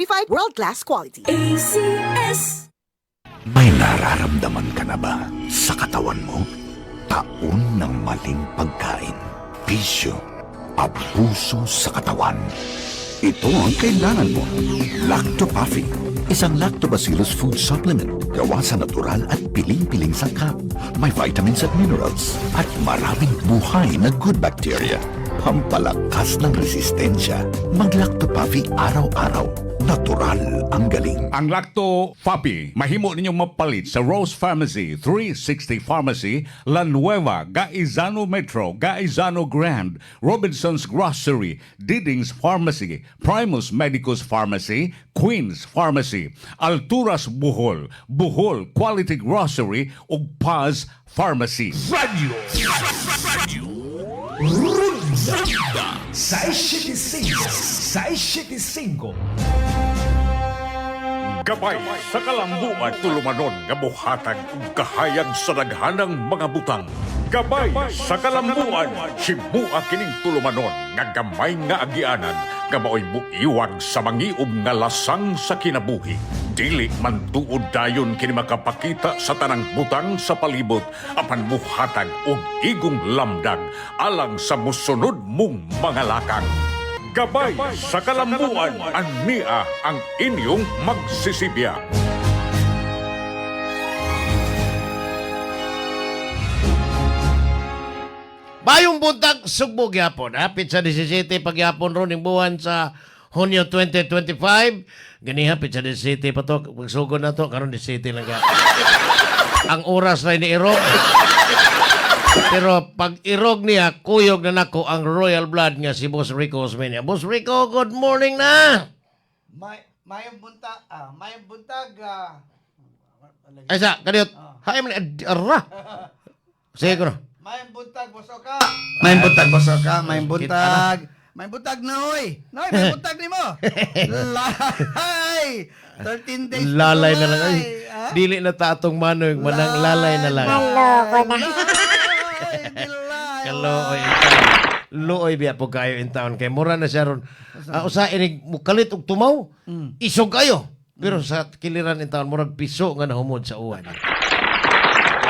certified world-class quality. ACS. May nararamdaman ka na ba sa katawan mo? Taon ng maling pagkain, bisyo, abuso sa katawan. Ito ang kailangan mo. Lactopaffi, isang lactobacillus food supplement gawa sa natural at piling-piling sangkap. May vitamins at minerals at maraming buhay na good bacteria. Pampalakas ng resistensya. Mag-Lactopaffi araw-araw. Natural ang galing. Ang Lacto Fabi, mahimo ninyong mapalit sa Rose Pharmacy, 360 Pharmacy, La Nueva, Gaizano Metro, Gaizano Grand, Robinson's Grocery, Diding's Pharmacy, Primus Medicus Pharmacy, Queen's Pharmacy, Alturas Bohol, Bohol Quality Grocery, ug Paz Pharmacy. Radio. Runda. 675. Gabay sa kalambuan tulumanon nga buhatag ug kahayag sa daghanang mga butang. Gabay sa kalambuan himua kining tulumanon nga gamay nga agianan nga maoy buiwag sa mangiom nga lasang sa kinabuhi. Dili man tuod dayon kini makapakita sa tanang butang sa palibot apan buhatag og igong lamdag alang sa musunod mong mga lakang. Gabay sa kalambuan, ania ang inyong magsisibya. Bayong buntag sugbog yapon, hapit sa 17 pagyapon ron ng buwan sa Hunyo 2025. Gani hapit sa 17 pa to, pagsugod na to, karon 17 lang ka. Ang oras na iniirog. Pero pag irog niya, kuyog na nako ang royal blood nga si Boss Rico Osmeña. Boss Rico, good morning na! Mayong buntag, Ay sa, kaniyot, hay man, arra! Sige ko na. mayong buntag, bosoka. Mayong buntag, bosoka. Mayong buntag. Mayong buntag na, oy. Noy, mayong buntag ni mo. Lalay! 13 days. Lalay na lang. Ay, ha? dili na ta atong manoy, manang lalay na lang. Kalooy. Looy biya po kayo in town. Kay mura na siya ron. Usa inig mukalit og tumaw, isog kayo. Pero sa kiliran in town, murag piso nga nahumod sa uwan.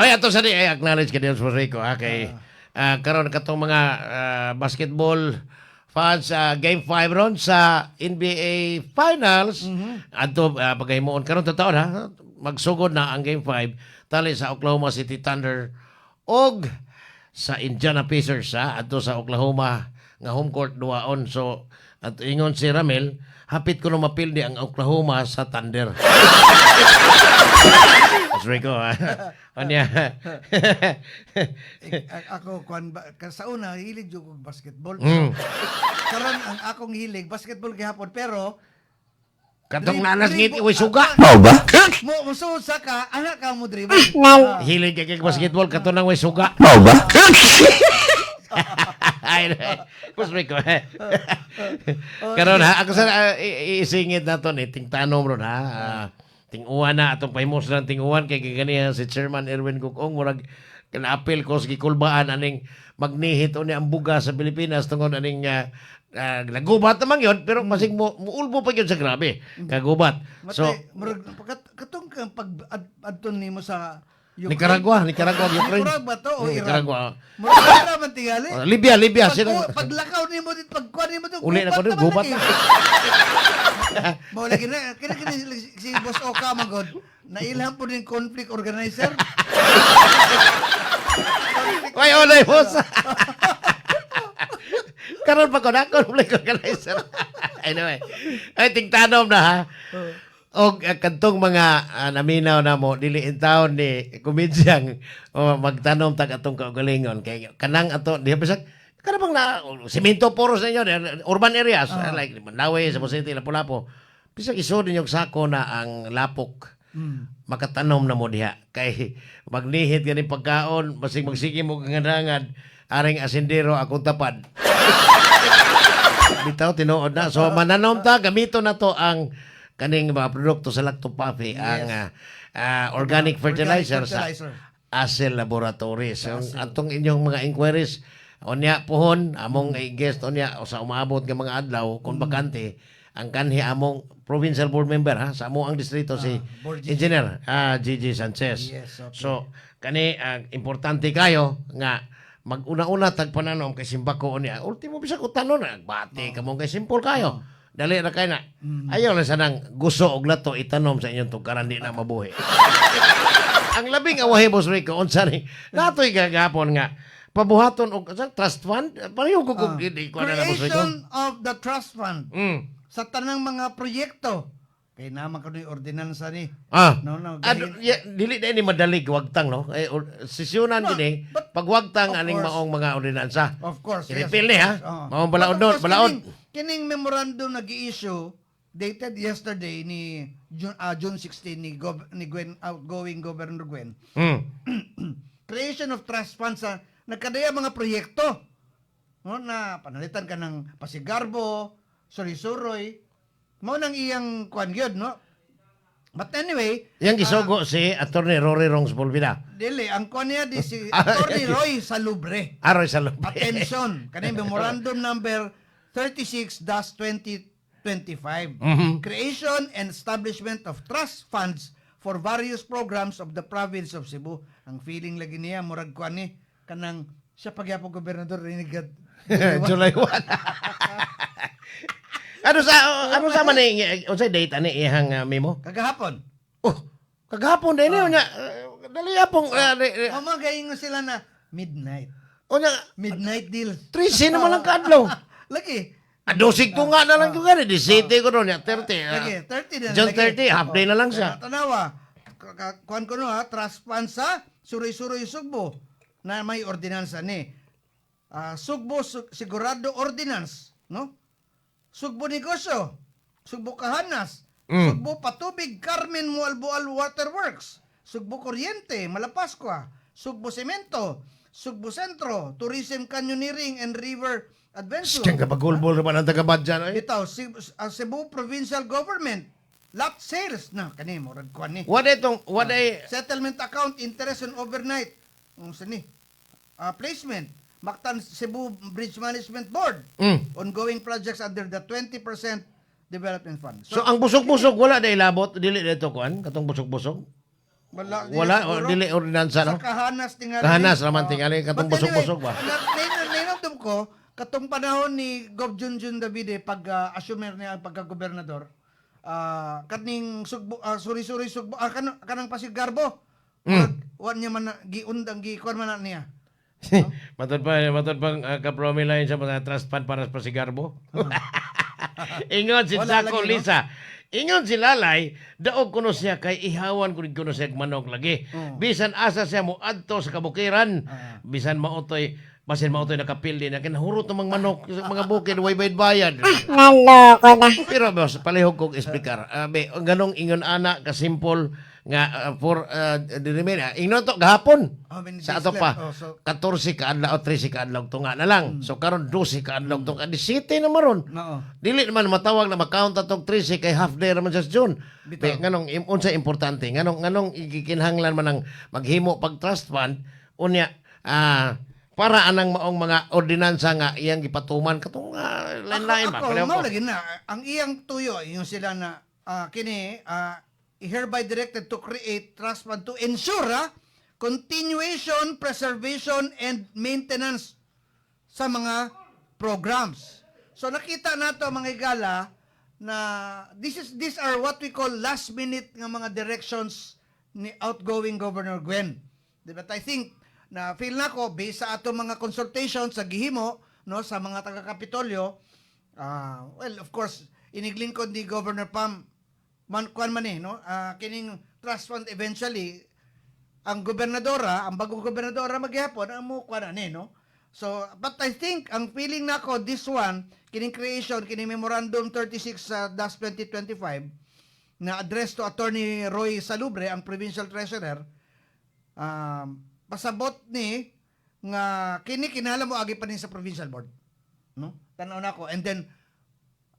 Ay, ato sa di, ay acknowledge ka din sa Rico. Kay karon katong mga basketball fans Game 5 ron sa NBA Finals. Ato paghimuon karon totoo ha. Magsugod na ang Game 5 tali sa Oklahoma City Thunder og sa Indiana Pacers ato sa Oklahoma nga home court duwaon. So at ingon si Ramel, hapit ko na mapildi ang Oklahoma sa Thunder. That's Rico. Anya. Ako, sa una, hilig yung kong basketball. Karon ang akong hilig, basketball gihapon. Pero, Katong nanas ngiti way suga. Mao ba? mususa ka, anak ka mo dribble. Hilig kay basketball kato nang way suga. Mao ba? Ay, Boss Rico. Karon ha, ako sa isingit na to ni tingtanom ron ha. Tinguan na atong pahimos lang tinguan kay ganiya si Chairman Erwin Gugong murag kinaapil ko sa gikulbaan aning magnihit o ni ang buga sa Pilipinas tungod aning nagubat naman yun pero masing muulbo pa yun sa grabe kagubat. So katong pag-adton nimo sa Nicaragua, Ukraine. Nicaragua ba to o Iran? Nicaragua. Murag na man tingali. Libya. Paglakaw nimo dit pagkuan nimo to. Uli na ko din, gubat na. Mao lagi na kini si Boss Oka magod. Nailham po din conflict organizer. Ay, olay, boss. Karon pa ko na conflict organizer. Anyway, ay tingtanom na ha. Og kantong mga naminaw na mo dili in town ni komedyang magtanom tag atong kaugalingon kay kanang ato di bisag kana bang na semento poros na inyo urban areas like Mandaue sa City Lapu-Lapu bisag isod ninyong sako na ang lapok makatanom na mo diha kay magnihit gani pagkaon basig magsige mo kangandangan aring asindero akong tapad bitaw tinuod na so mananom ta gamito na to ang kaning mga produkto sa Lactopaffi ang organic fertilizer sa Acel Laboratories. So, atong inyong mga inquiries, onya pohon, among i-guest onya o sa umabot ng mga adlaw, kung bakante, ang kanhi among provincial board member ha sa amo ang distrito si Board GG. Engineer Gigi Sanchez. Yes, okay. So kani importante kayo nga mag-una-una tagpananom kay simbako niya. Ultimo bisa ko tanon nagbati kamo kay simple kayo. Dali ra kay na. Ayaw lang sanang gusto og lato itanom sa inyong tukaran di na mabuhi. Ang labing awahe Boss Rico unsa ni natoy gagapon nga pabuhaton og sa trust fund pareho ko kung hindi ko na Boss Rico. Creation of the trust fund sa tanang mga proyekto. Kay naman ko ni ordinansa ni. No, Dili na ni madali wagtang no. Sesyonan No, din but- pagwagtang of aning course. maong mga ordinansa. Of course. Pinipili ha. Maong balaod But of course, balaod. Kining memorandum nag-i-issue dated yesterday ni June 16 ni Gwen, outgoing Governor Gwen. Creation of trust funds sa nagkadaya mga proyekto. No, na panalitan ka ng Pasigarbo, Sorry-Suroy. Mao nang iyang kwan gyud, no? But anyway, Yang gisugo si Attorney Rory Rongs Bolvida. dili ang kwan niya di si Atty. Roy Salubre. Aroy sa lupa. Attention, kaning memorandum number 36-2025. Creation and establishment of trust funds for various programs of the province of Cebu. Ang feeling lagi niya murag kuan ni kanang siya pagyapon gobernador rinigad. July 1. ano sa man ni unsay date ani ihang memo? Kagahapon. Oh, kagahapon din niya nya dali apong Mamagayin sila na midnight. unya Midnight deal. 13 naman lang kadlaw. Lagi. Adosig ko nga na lang ko gani di city ko ron ya 30. Lagi, 30 na. June lagi. 30 half day na lang siya. Tanawa. Kuan ko no ha, trust fund sa Suroy-Suroy Sugbo na may ordinansa ni. Sugbo Sigurado Ordinance, no? Sugbo Negosyo, Sugbo Kahanas, Sugbo Patubig Carmen Mualboal Waterworks, Sugbo Kuryente, Malapascua, Sugbo Semento, Sugbo Sentro, Tourism Canyoneering and River Adventure. Siyang kapagulbol naman ang taga-Badjan ay. Bitaw, Cebu Provincial Government, lot sales na kani mo rad kuan ni. What ay Settlement account interest on overnight. Sini. Placement. Mactan Cebu Bridge Management Board. Ongoing projects under the 20% development fund. So ang busog-busog wala day labot dili dito kuan katong busog-busog. wala Wala o dili ordinansa sa no. kahanas tingali. Kahanas raman tingali katong But busog-busog ba. Nainandom ko katong panahon ni Gov. Junjun Davide pag assume niya ang pagka-gobernador. Kaning Sugbo suri-suri Sugbo kanang Pasigarbo. Wan niya man giundang gikuan man na niya. matod pang kapromi line sa mga trust fund para sa Pasigarbo. Ingon si Wala Jaco lagi, no? Lisa. Ingon si Lalay, daog kuno siya kay ihawan kuno siya manok lagi. Bisan asa siya mo adto sa kabukiran. Bisan maotoy basin maotoy nakapildi na kinahurot ng mga manok sa mga bukid way bayad. Naloko na. Pero boss, palihog kong explicar. Ganong ingon ana ka simple nga for dinimena. Ingnon to gahapon. How many Sa days ato left? pa. Oh, so- 14 ka adlaw o 13 ka adlaw tunga na lang. So karon 12 ka adlaw tunga di city na maron. Oo. Dili naman matawag na ma-count atong 13 kay half day naman sa June. Bitaw. Nganong unsa importante nganong igikinhanglan man ang maghimo pag trust fund unya para anang maong mga ordinansa nga iyang gipatuman katong lain-lain ba. Ako, Pareho mao ko. lagi na. Ang iyang tuyo, yung sila na kini hereby directed to create trust fund to ensure continuation, preservation, and maintenance sa mga programs. So nakita nato mga igala na these are what we call last minute nga mga directions ni outgoing Governor Gwen. But I think na feel nako based sa ato mga consultations sa gihimo no sa mga taga Kapitolyo, well of course iniglin ko ni Governor Pam kuan man no kining trust fund eventually ang gobernadora, ang bagong gobernadora maghapon ang mo kuan ani no. So but I think ang feeling nako this one kining creation kining memorandum 36-2025 na address to Attorney Roy Salubre ang provincial treasurer pasabot ni nga kini kinahanglan mo agi pa ni sa provincial board no tan-aw nako and then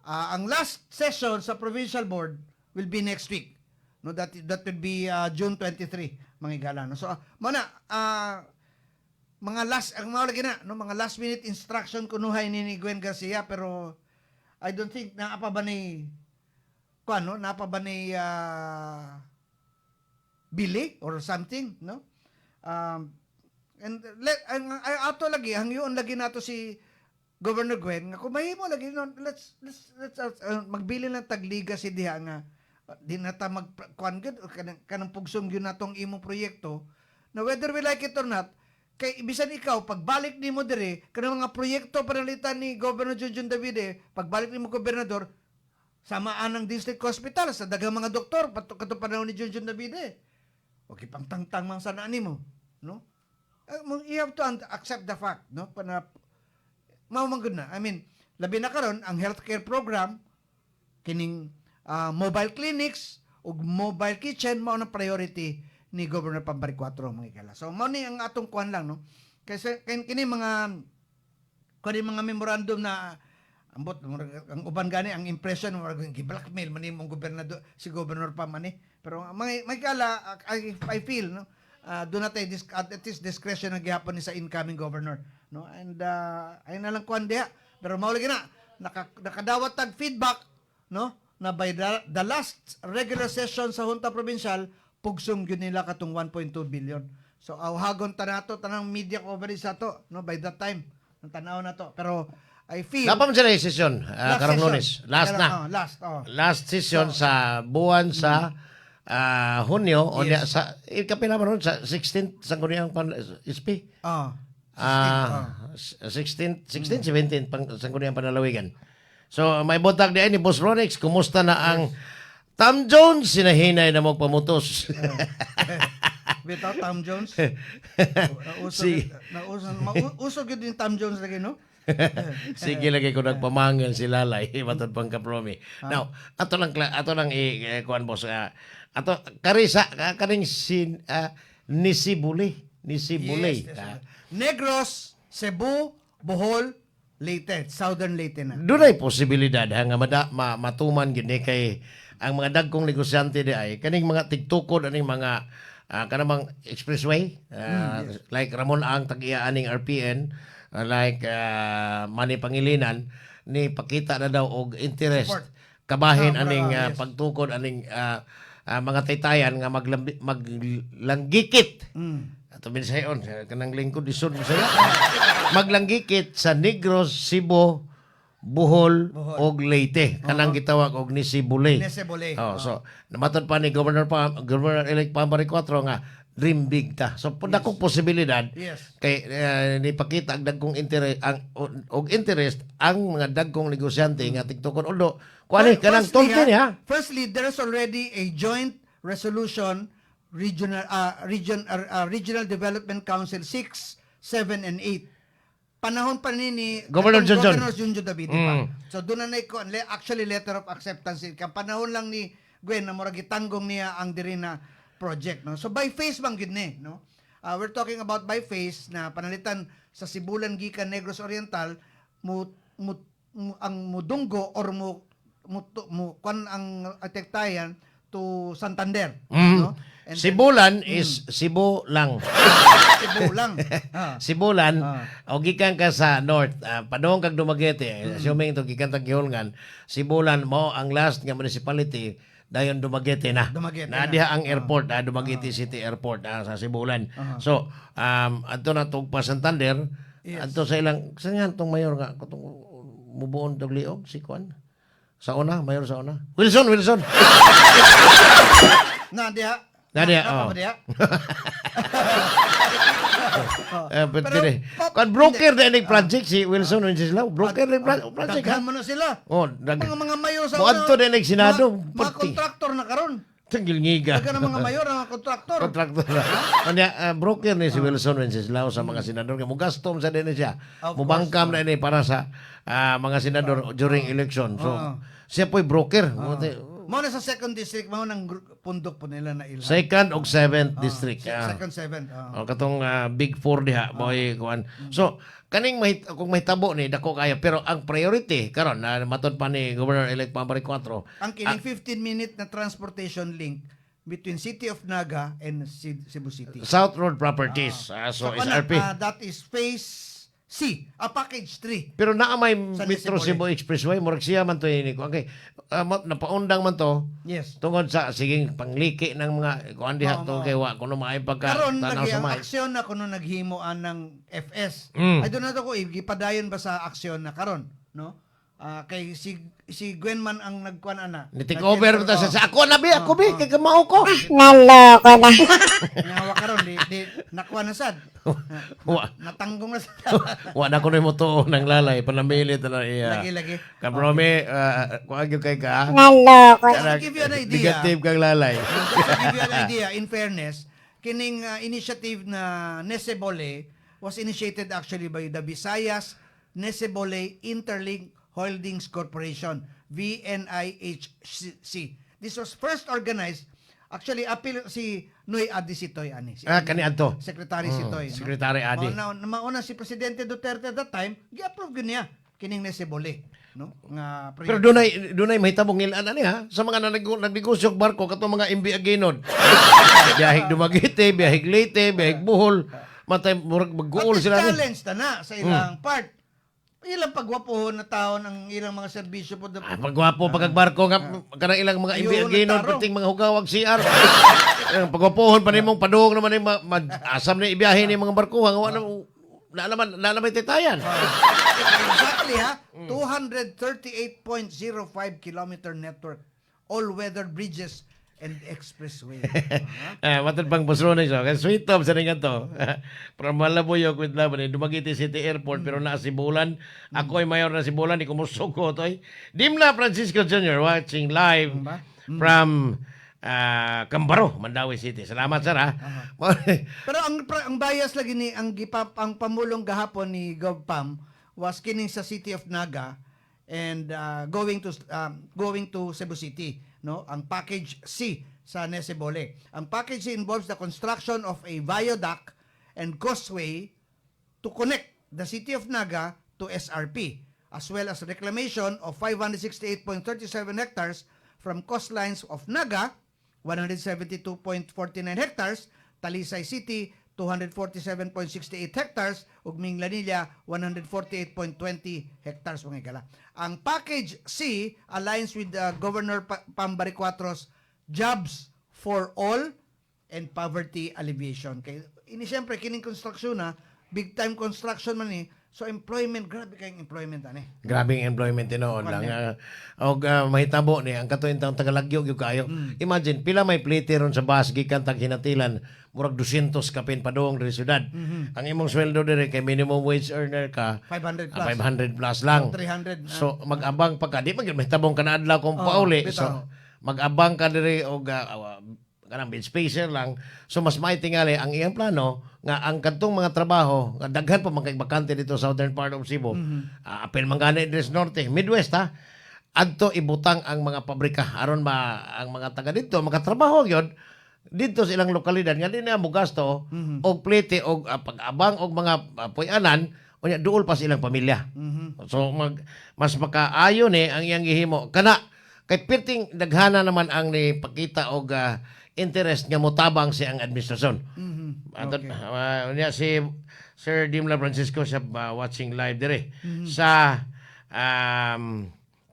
ang last session sa provincial board will be next week no that will be June 23 mga igala no so mana mga last ang mga lagi na no mga last minute instruction kunuhay ni Gwen Garcia pero I don't think naapa ba ni kuano, naapa ba ni Billy or something, no? And ato lagi hangyon lagi nato si Governor Gwen nga kung mahimo lagi no, let's magbili lang tagliga si diha nga di nata mag kuan gud kanang pugsong gyud natong imong proyekto na whether we like it or not kay bisan ikaw pagbalik nimo dire kanang mga proyekto panalitan ni Governor Junjun Davide pagbalik nimo gobernador samaan ang district hospital sa daghang mga doktor katong panahon ni Junjun Davide okay pang tangtang man sana nimo no. You have to accept the fact, no? Mao man gud na. I mean, labi na karon ang healthcare program kining mobile clinics ug mobile kitchen mao na priority ni Governor Pambari 4 mga ikala. So mao ni ang atong kuan lang, no? Kasi kini mga memorandum na ambot ang uban gani ang impression mo gi-blackmail man imong gobernador si Governor pa man pero mga ikala I feel, no? Do not at this discretion ng gihapon ni sa incoming governor, no, and ay na lang kuan diha pero mao lagi na nakadawat tag feedback, no, na by the last regular session sa Junta Provincial pugsong gyud nila katong 1.2 billion. So awhagon ta nato tanang media coverage ato, no, by that time ang tanaw na to pero I feel Napam sila yung session, karong Lunes. Last na. Last session sa buwan sa Hunyo, o niya, sa, kapila man ron, sa 16th, sa kuniyang SP? 16, 17, sa kuniyang panalawigan. So, may butag di ni Boss Ronix, kumusta na ang Tom Jones? Sinahinay na magpamutos. Without Tom Jones? Usog yun yung Tom Jones lagi, no? Sige lagi ko nagpamangan si Lalay matod pang kapromi. Now, ato lang kuan boss ato karisa kaning Nisibuli. Yes. Negros, Cebu, Bohol, Leyte, Southern Leyte na. Dunay posibilidad nga matuman gini kay ang mga dagkong negosyante di ay kaning mga tigtukod aning mga kanamang expressway like Ramon Ang tag-iya aning RPN like Manny Pangilinan ni pakita na daw og interest Support. kabahin aning Yes. pagtukod aning mga taytayan nga maglanggikit ato binsayon kanang lingkod isod mo saya maglanggikit sa Negros, Cebu, Bohol og Leyte kanang gitawag og Nisibuli. Nisibuli. So namatod pa ni Governor elect Pambari 4 nga dream big ta. So dako posibilidad Yes. kay nipakita ang dagkong interest og interest ang mga dagkong negosyante nga tiktukon although kuani kanang tungkol niya. Firstly, there's already a joint resolution Regional Development Council 6, 7 and 8. Panahon pa ni Governor Junjun. Governor Junjun David pa. So doon na actually letter of acceptance ka panahon lang ni Gwen na murag gitanggong niya ang diri na project, no. So by phase man gid ni, no. We're talking about by phase na panalitan sa Sibulan gikan Negros Oriental ang mudunggo or kwan ang atektayan to Santander, no. And Sibulan is Cebu lang. Cebu lang. Sibulan o gikan ka sa north padong kag Dumaguete assuming to gikan tag Gihulngan Sibulan mo ang last nga municipality dayon Dumaguete na. Dumaguete na na. diha ang airport Dumaguete City Airport sa Sibulan. So adto na tug pa Santander adto sa ilang saan tong mayor nga katong mubuon tog liog si Kwan sa una mayor sa una Wilson Na diha. oh. Diha. But Pero, kan broker na ining project si Wilson Wenceslao. Broker na project ha. Daghan mo na sila. Oh, Mga mayor sa Buadto na ining Senado. Mga kontraktor na karon. Tanggil ngiga. Daghan ang mga mayor ang kontraktor. Kontraktor na. Kanya, broker ni si Wilson Wenceslao sa mga senador. Kaya mugastom sa din siya. Of Mubangkam na ini para sa mga senador during election. So, siya po'y broker. Mao na sa second district mao nang pundok po nila na ilan. Second o 7th district. Second, 7th. O katong Big Four diha mo'y kuan. So kaning kung mahitabo ni dako kayo pero ang priority karon na matod pa ni Governor elect Pambari 4 Ang kining 15-minute na transportation link between City of Naga and Cebu City. South Road Properties. So is kana, RP. that is phase C, package 3. Pero naa may Sa Metro Cebu. Cebu Expressway, murag siya man to ini ko. Okay. Napaundang man to Yes. tungod sa siging pangliki ng mga kuan diha Oo, to oo. kay wa kuno maay pagka Karon tanaw lagi sa ang may. aksyon na kuno naghimoan ng FS. Mm. I don't know ko gipadayon ba sa aksyon na karon, no? Kay si Gwen man ang nagkuan ana. Nitik over ta sa ako na bi, ako bi Oo. kay kamao ko. Naloko na. Ngawa karon di nakuha na sad. Wa Natanggong na sad. wa na ko mo to nang lalay panamili ta na iya. Lagi. Kabrome, kuan gyud kay ka. Naloko na. Just to give you an idea. Negative kang lalay. Just to give you an idea, in fairness, kining initiative na Nesebole was initiated actually by the Visayas Nesebole Interlink Holdings Corporation, VNIHC. This was first organized, actually, appeal si Noy Adi Sitoy, ani. Si Kani adto. Secretary Sitoy. no? Secretary Adi. Mauna si Presidente Duterte at that time, gi-approve niya kining Nesebole. No? Nga Pero dunay mahitabong ilan ani ha sa mga nagnegosyo og barko kato mga imbi aginod. Biyahig Dumaguete, biyahig Leyte, biyahig Bohol, matay murag magguol sila ni. challenge na sa ilang part. Ilang pagwapohon na taon ang ilang mga serbisyo po. Pagwapo pagagbarko nga kanang ilang mga imbi Ayun, aginod nagtarong. perting mga hugawag CR. Ang pagwapohon pa nimong padung naman ni asam ni ibiyahe ni mga barko nga wala na naman titayan. Exactly ha. 238.05 kilometer network. All-weather bridges and expressway. Matod pang busrones so. Kaya sweet top sa nga to. From Malaboyo with love ni Dumaguete City Airport pero na Sibulan. Ako ay mayor na Sibulan di ko musuko to. Dimla Francisco Jr. watching live from Cambaro, Mandawi City. Salamat sir ha. Pero ang bias lagi ni ang pamulong gahapon ni GovPam was kining sa City of Naga and going to Cebu City, no? Ang package C sa Nesebole. Ang package C involves the construction of a viaduct and causeway to connect the City of Naga to SRP, as well as reclamation of 568.37 hectares from coastlines of Naga, 172.49 hectares, Talisay City, 247.68 hectares, ug Minglanilla, 148.20 hectares. Mga igala. Ang package C aligns with Governor Pambari Cuatro's Jobs for All and Poverty Alleviation. Kay ini siyempre kining construction na big time construction man ni. So employment, grabe kayong employment ani. Grabing employment tinoon lang. Og mahitabo ni ang katuin taong Tagalagyo gyud kayo. Imagine pila may plite ron sa bus gikan tag hinatilan murag 200 kapin padong diri syudad. Ang imong sweldo diri kay minimum wage earner ka 500 plus. 500 plus lang. 300. So mag-abang pa ka di man gyud mahitabong kana adlaw kung pauli. So mag-abang ka diri og kanang bed spacer lang. So mas maitingali ang iyang plano nga ang kadtong mga trabaho nga daghan pa man kay bakante dito sa southern part of Cebu. Apil man gani diri sa norte, Midwest ha. Adto ibutang ang mga pabrika aron ba ang mga taga dito makatrabaho gyud dito sa ilang lokalidad nga di na mo gasto og plete og pag-abang og mga puy-anan unya duol pa sa ilang pamilya. So mas makaayo ni ang iyang gihimo kana kay perting daghana naman ang ni pakita og interest nga motabang si ang administrasyon. Unya si Sir Dimla Francisco siya watching live dire sa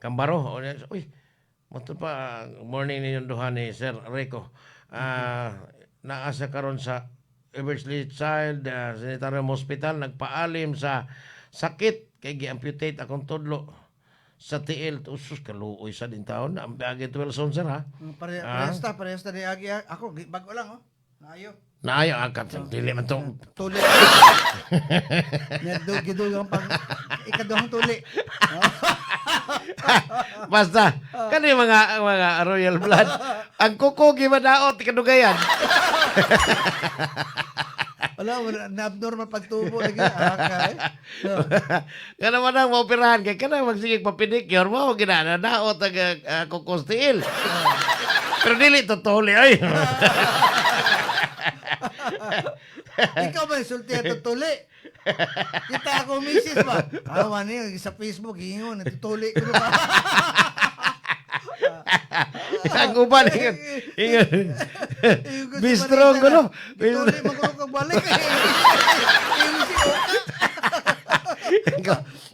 Cambaro. Uy, moto pa morning ninyong duha ni Sir Rico. Naasa karon sa Eversley Child Sanitarium Hospital nagpaalim sa sakit kay gi-amputate akong tudlo sa tiil. Usus kaluoy sa din taon na ang biagi 12 son sir ha. Parehas ta ni Agi. Ako bago lang Naayo. Naayo akat dili man to. Tuli. Gidugang pang ikaduhang tuli. Basta kani mga royal blood ang kuko gimadaot ikadugayan. Wala na abnormal pagtubo lagi. Okay. Kana man ang maoperahan kay kana magsigig papinicure mo ginanadaot ang kuko steel. Pero dili totally ay. Ikaw ba sulti at tuli? Kita ako misis ba? Awan niya sa Facebook ingon natutuli ko ba? Ang uban ingon. Bistro ko no. Tuli mo ko balik. Ingon si Oka.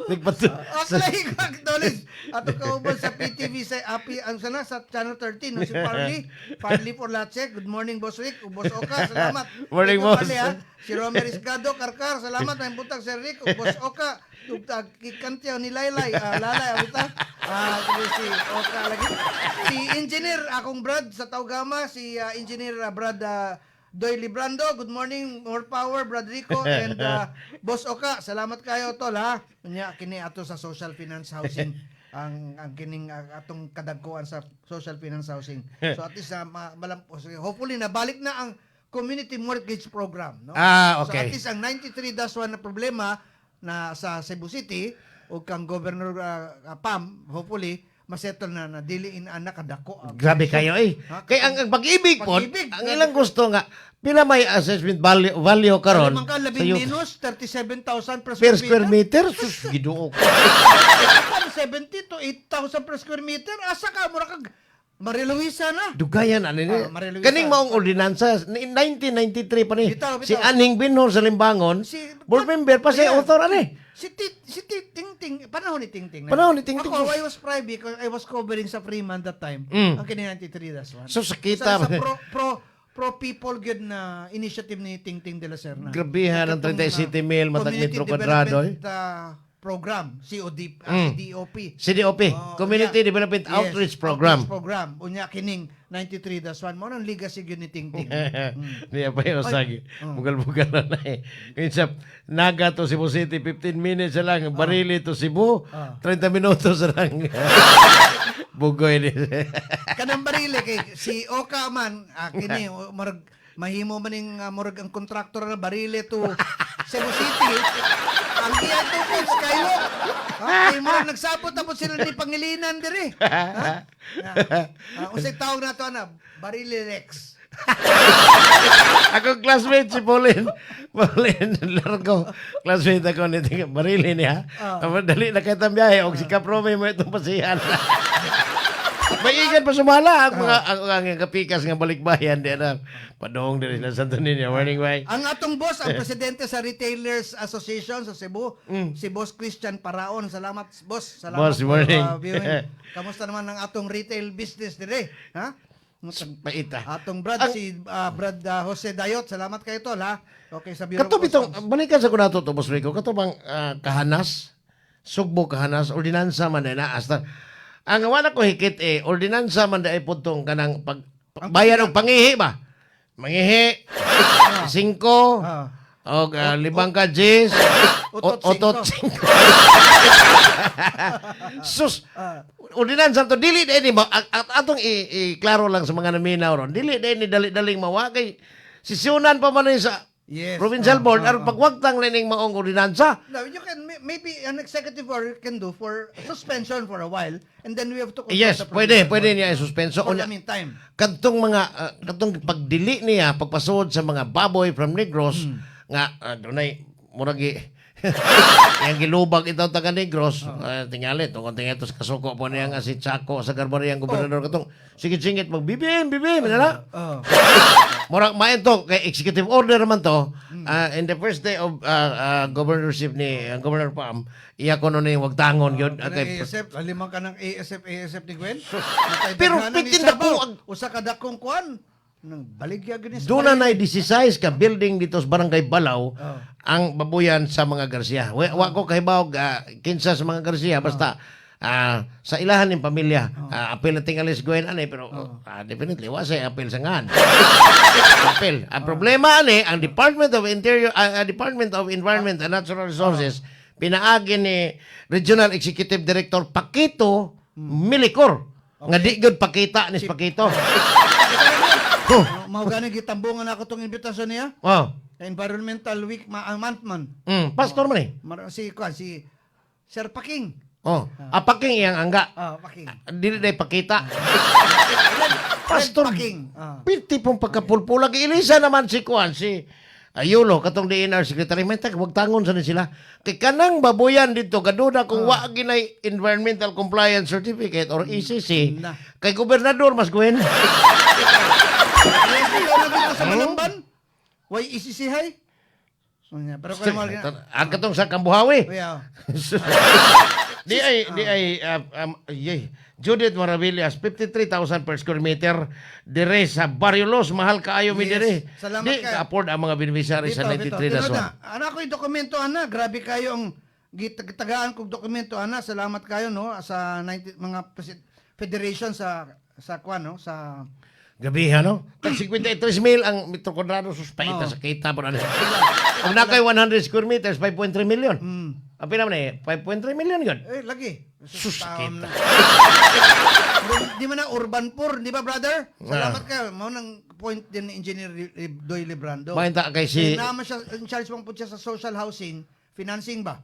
Nagpatu. Actually, acknowledge. Ato kauban sa PTV sa API, ang sana sa Channel 13, no, si Parley Porlache. Good morning, Boss Rick. Boss Oka, salamat. Morning, Ito boss. pali, ha. Si Romer Iscado, Karkar, salamat. Ang butang Sir Rick. Boss Oka, kikantyaw ni Laylay. Lalay, abita. Si Oka lagi. Si Engineer, akong Brad sa Taugama. Si Engineer Brad Doy Librando, good morning, more power, Brad Rico, and Boss Oka, salamat kayo, tol, ha? Kanya, kini ato sa social finance housing, ang kining atong kadagkuan sa social finance housing. So at least, hopefully, nabalik na ang community mortgage program, no? So Okay. at least, ang 93-1 na problema na sa Cebu City, o kang Governor Pam, hopefully, masettle na diliin anak kadako. Grabe kayo eh. Ha? Kaya ang pag-ibig po, Pag-ibig, ang ilang gusto nga, pila may assessment value karon Alam ka, labing minus, 37,000 per per square meter? Sus, giduok. 70 to 8,000 per square meter. Asa ka, mura kag Mariluisa na. Dugayan, ano ni? Maria Luisa. Kaning maong ordinansa, 1993 pa ni. Bitaw, bitaw. Si Aning Binhor sa Limbangon, board member pa siya, Ayan. author, ano eh. Si Ting Ting, panahon ni Ting Ting. Panahon ni Ting Ting. Ako, I was private because I was covering sa Freeman that time. Mm. Ang kini 93, that's one. So, sakita. Sa pro people good na initiative ni Ting Ting de la Serna. Grabihan ang 37 mil matag Community metro kwadrado. Development, program, COD, CDOP. CDOP, Community unya. Development Yes, Outreach Program. Outreach Program. Unya kining 93-1 mo nang legacy yun ni Ting Ting. Niya pa yung sagi. Bugal-bugal na eh. Minsan, naga to Cebu City, 15 minutes na lang. Barili to Cebu, 30 minutos na lang. Bugoy ni. Kanang barile kay si Oka man kini mahimo man ning murag ang kontraktor na barile to Cebu City. Ang iya to kayo. Ay mo nagsabot tapos sila ni pangilinan diri. Usay tawag na to na barile Rex. Ako classmate si Pauline. Pauline Largo. Classmate ako ni Barili niya. Dali na kitang biyahe. O si Kaprome mo itong pasihan. Maigan pa sumala ang mga ang kapikas nga balikbayan di na padong diri sa Santo Niño. Morning, bye. Ang atong boss, ang presidente sa Retailers Association sa Cebu, si Boss Christian Paraon. Salamat, boss. Salamat. Boss, morning. Viewing. Kamusta naman ang atong retail business dire? Ha? Paita. Atong Brad, si Brad Jose Dayot. Salamat kayo, tol, ha? Okay, sa Bureau Kato of bitong Customs. balikan sa kunato to Boss Rico. Kato bang kahanas sugbo kahanas ordinansa man na hasta ang wala ko hikit ordinansa man dai putong kanang bayan og pangihi ba? Mangihi 5 og 5 ka Gs otot 5. Sus. Ordinansa to dili dai ni atong i-klaro lang sa mga naminaw ron. Dili dai ni dali-daling mawakay sisyonan pa man sa Yes. provincial board aron pagwagtang lining maong ordinansa. No, you can maybe an executive order can do for suspension for a while and then we have to consult Yes, the pwede provincial board niya isuspenso. for the meantime. Kadtong mga kadtong pagdili niya pagpasod sa mga baboy from Negros nga dunay murag yang gilubag itaw taga Negros tingali tungod tingali sa kasuko po niya nga si Chaco sa Garbariyang gobernador katong sigit-singit magbibim na. Murag maento kay executive order man to in the first day of governorship ni Governor Pam iya ko nun yung wagtangon yun ASF, limang ka ng ASF ni Gwen. Pero pitin na ko usa ka dakong kuan nang baligya gani sa doon na 16 ka building dito sa Barangay Balaw ang babuyan sa mga Garcia. Wa ko kahibaw kinsa sa mga Garcia basta sa ilahan ng pamilya apel na tingalis Gwen anay pero definitely wa say apel sa ngan. Apel. Ang problema ani ang Department of Interior Department of Environment and Natural Resources pinaagi ni Regional Executive Director Paquito Milicor nga di gud pakita ni Paquito. mao gani gitambungan ako tong imbitasyon niya. Environmental Week month man. Pastor man eh. Si Sir Paking. Apaking iyang angga. Paking. Dili day pakita. Pastor Paking. Piti pong pagkapulpulag. Ilisa naman si Kuan, si Ayulo, katong DNR Secretary. May wag tangon sa sila. Kay kanang babuyan dito, kaduda kung wa ginay Environmental Compliance Certificate or ECC, kay gobernador mas Gwen. Sa Malamban? Why isisihay? So, niya. Pero kung mo Ang katong sa Kambuhawi. yeah. Di ay, yay. Judith Maravillas, 53,000 per square meter. Dire sa Barrio Los, mahal kaayo mi Yes. dire. Salamat Di kayo. ka-afford ang mga beneficiary sa 93 na Tinood zone. na. Ano ko yung dokumento, ana? Grabe kayo ang gitagaan kong dokumento, ana. Salamat kayo, no? Sa 90, mga federation sa kwan, no? Sa Gabi, no? Tag 53,000 ang metro kwadrado suspaita Oo. sa kita po na. Kung na kay 100 square meters, 5.3 million. Ang naman 5.3 million yun. lagi. Sus, Taon kita. na. Di man na urban poor, di ba, brother? Salamat kayo. Mao nang point din ni Engineer Doy Librando. Mahinta kay si... Naman siya, in charge pang po siya sa social housing, financing ba?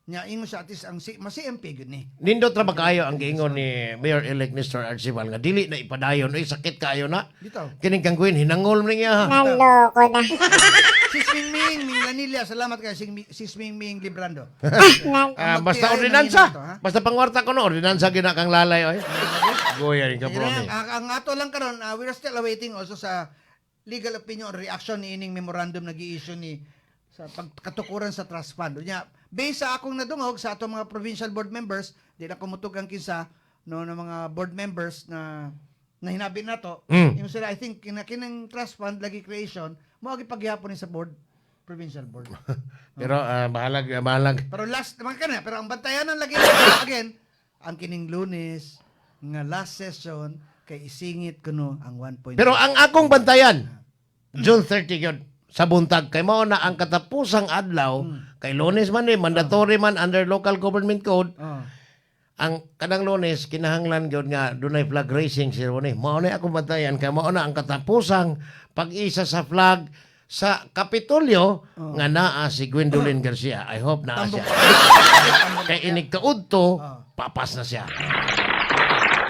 Nya ingon siya at least ang ma-CMP gud ni. Nindot ra ba kayo ang giingon ni Mayor-elect Mr. Archibald nga dili na ipadayon ay sakit kayo na. Dito. Kining kang Gwen hinangol man niya. ha. Naloko na. Sis Ming Lanilla, salamat kayo Sis Ming Librando. Basta magtiay ng ordinansa. ito, ha? Basta pangwarta ko no ordinansa gina kang lalay oy. Goya rin ka Sige promi. na, ang ato lang karon, we're still awaiting also sa legal opinion or reaction ni ining memorandum na gi-issue ni sa pagkatukuran sa trust fund. Nya, based sa akong nadungog sa atong mga provincial board members, di na kumutugang kinsa no ng mga board members na hinabi nato. Yung sila I think kinang trust fund lagi creation mo agi pagyapon ni sa board provincial board. Pero bahalag. Pero last naman kana, pero ang bantayanan lagi again ang kining Lunes nga last session kay isingit kuno ang 1. Pero ang akong bantayan June 30 yun sa buntag kay mao na ang katapusang adlaw kay Lunes man mandatory man under local government code. Oh. Ang kanang Lunes kinahanglan gyud nga dunay flag raising ceremony. Mao na akong bantayan kay mao na ang katapusang pag-isa sa flag sa Kapitolyo nga naa si Gwendolyn Garcia. I hope naa siya. Kay inig kaudto, papas na siya.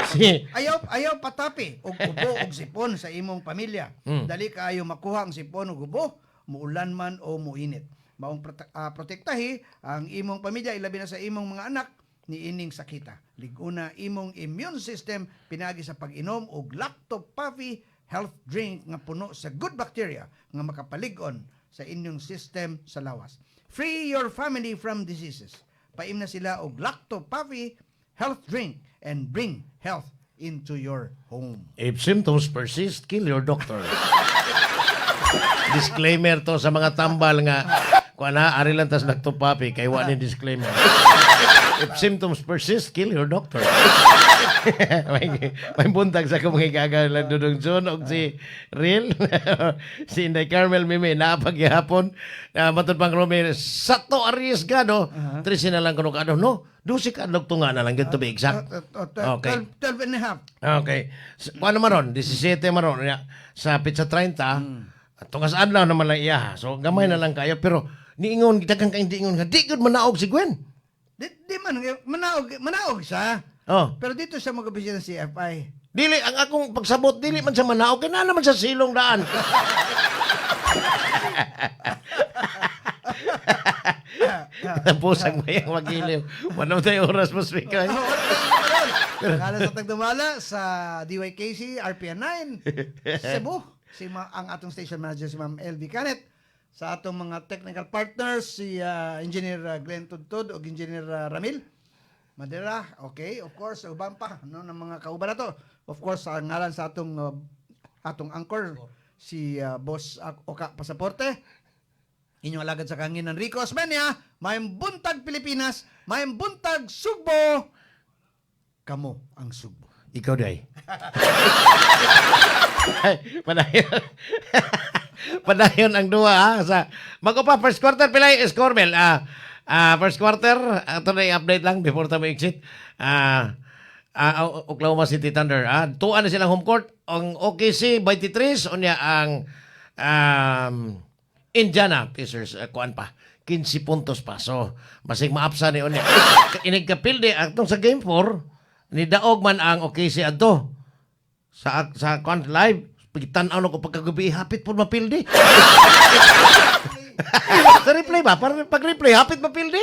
Si Ayaw patapi og ubo og sipon sa imong pamilya. Dali kaayo makuha ang sipon ug ubo, muulan man o muinit. Maong protektahi ang imong pamilya ilabi na sa imong mga anak ni ining sakita. Liguna imong immune system pinagi sa pag-inom og Lacto-Puffy health drink nga puno sa good bacteria nga makapalig-on sa inyong system sa lawas. Free your family from diseases. Paim na sila og Lacto-Puffy health drink and bring health into your home. if symptoms persist, kill your doctor. Disclaimer to sa mga tambal nga kuan na ari lang tas nagtupapi kay wa ni disclaimer. If symptoms persist, kill your doctor. may buntag sa kong igagalan Dudong John og si Real si Inday Carmel Mime napagyapon matod pang Romero sa to arriesgado trisi na lang kuno kado no dusi ka tunga na lang good to be exact. Okay. 12 and a half. Okay. Paano maron? 17 maron. Sa pizza 30, tungas adlaw naman lang iya. So, gamay na lang kayo. Pero, niingon, dagang kayo niingon nga, di good manaog si Gwen. Di man manaog siya. Oh. Pero dito siya mag-obisya ng CFI. Dili, ang akong pagsabot, dili man sa manaog. Kaya na naman sa silong daan. Pusang may ang magiliw. Manong tayo oras mo speaker. Kala sa tagdumala sa DYKC, RPN 9, Cebu. Ang atong station manager si Ma'am LV Canet. Sa atong mga technical partners, si Engineer Glenn Tudtud o Engineer Ramil Madera. Okay, of course, uban pa no, ng mga kauban na to. Of course, sa ngalan sa atong anchor, si Boss Oka Pasaporte. Inyong alagad sa kanginan Rico Osmeña, mayang buntag Pilipinas, mayang buntag Sugbo. Kamo ang Sugbo. Ikaw day. Padayon. Padayon ang duwa ha. Sa mag-upa first quarter pilay Escorbel. First quarter ato na i-update lang before tayo exit. Oklahoma City Thunder. Tuan na silang home court. Ang OKC 23 unya ang Indiana Pacers kuan pa 15 puntos pa. So masig maapsa ni unya. Inig kapilde atong sa game 4 ni daog man ang OKC adto sa kuan live pigitan-aw ko pagkagabi hapit pud mapildi. Sa replay ba? Pag replay hapit mapildi.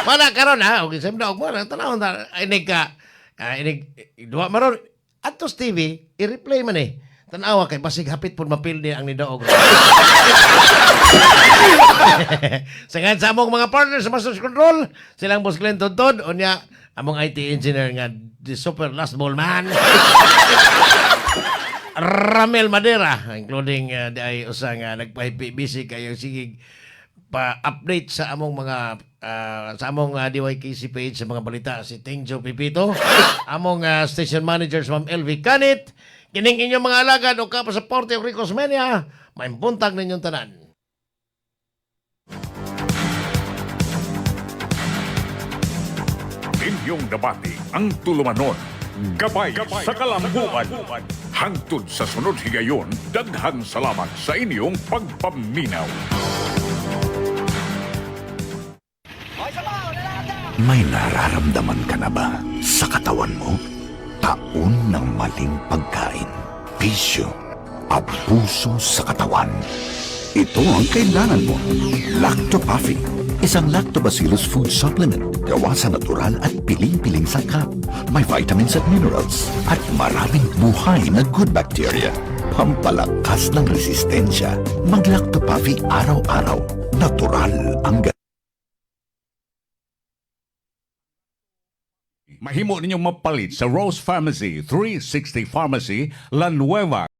Wala karon ha. Okay, sa daog mo tanaw ta inig ka inig duwa maron atos TV i-replay man Tanawa kay basig hapit pud mapildi ang nidaog. Sa among mga partners sa Master Control, silang Boss Glenn Tontod, unya among IT engineer nga the super last ball man. Ramel Madera, including di ay usa nga nagpa-busy kayo sige pa-update sa among mga sa among DYKC page sa mga balita si Tingjo Pipito, among station managers Ma'am LV Canit, kining inyong mga alagad o kapasaporte o Ricos Mania, maimpuntag ninyong tanan. Inyong nabati ang tulumanon. Gabay sa kalambuan. Hangtod sa sunod higayon, daghang salamat sa inyong pagpaminaw. May nararamdaman ka na ba sa katawan mo? Taon ng maling pagkain, bisyo, abuso sa katawan. Ito ang kailangan mo. Lactopaffi, isang lactobacillus food supplement gawa sa natural at piling-piling sangkap. May vitamins at minerals at maraming buhay na good bacteria. Pampalakas ng resistensya. Mag-Lactopaffi araw-araw. Natural ang Mahimo ninyong mapalit sa Rose Pharmacy, 360 Pharmacy, La Nueva,